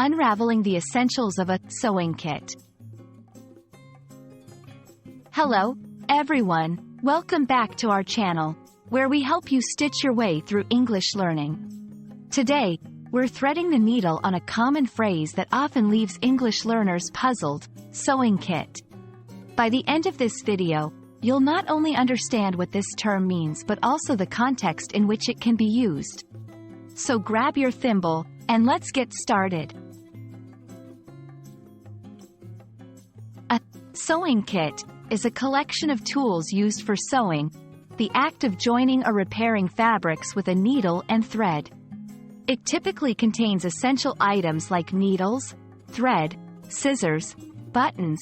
Unraveling the Essentials of a Sewing Kit. Hello, everyone. Welcome back to our channel, where we help you stitch your way through English learning. Today, we're threading the needle on a common phrase that often leaves English learners puzzled: sewing kit. By the end of this video, you'll not only understand what this term means but also the context in which it can be used. So grab your thimble, and let's get started. A sewing kit is a collection of tools used for sewing, the act of joining or repairing fabrics with a needle and thread. It typically contains essential items like needles, thread, scissors, buttons,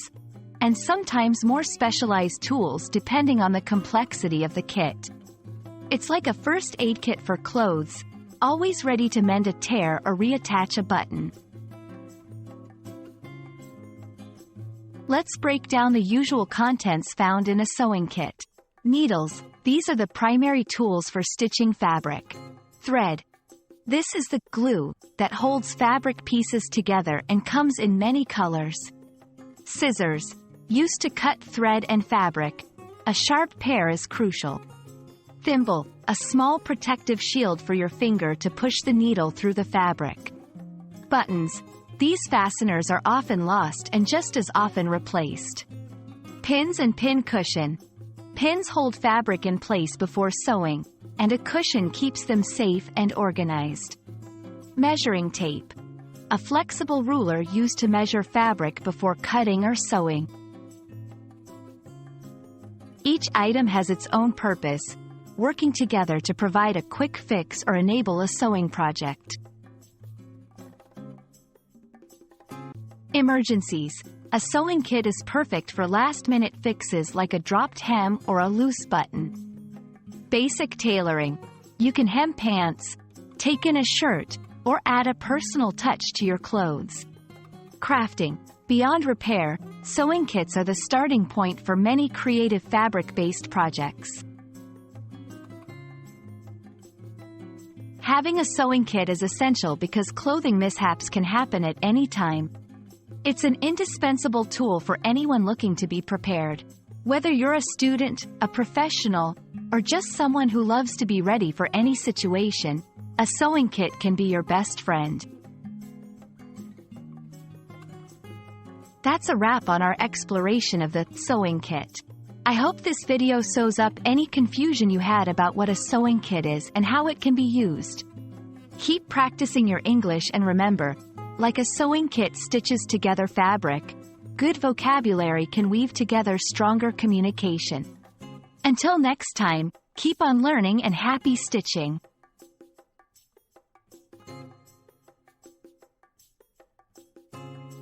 and sometimes more specialized tools depending on the complexity of the kit. It's like a first aid kit for clothes, always ready to mend a tear or reattach a button. Let's break down the usual contents found in a sewing kit. Needles. These are the primary tools for stitching fabric. Thread. This is the glue that holds fabric pieces together and comes in many colors. Scissors. Used to cut thread and fabric. A sharp pair is crucial. Thimble. A small protective shield for your finger to push the needle through the fabric. Buttons. These fasteners are often lost and just as often replaced. Pins and pin cushion. Pins hold fabric in place before sewing, and a cushion keeps them safe and organized. Measuring tape. A flexible ruler used to measure fabric before cutting or sewing. Each item has its own purpose, working together to provide a quick fix or enable a sewing project. Emergencies. A sewing kit is perfect for last-minute fixes like a dropped hem or a loose button. Basic tailoring. You can hem pants, take in a shirt, or add a personal touch to your clothes. Crafting. Beyond repair, sewing kits are the starting point for many creative fabric-based projects. Having a sewing kit is essential because clothing mishaps can happen at any time. It's an indispensable tool for anyone looking to be prepared. Whether you're a student, a professional, or just someone who loves to be ready for any situation, a sewing kit can be your best friend. That's a wrap on our exploration of the sewing kit. I hope this video sews up any confusion you had about what a sewing kit is and how it can be used. Keep practicing your English and remember, like a sewing kit stitches together fabric, good vocabulary can weave together stronger communication. Until next time, keep on learning and happy stitching.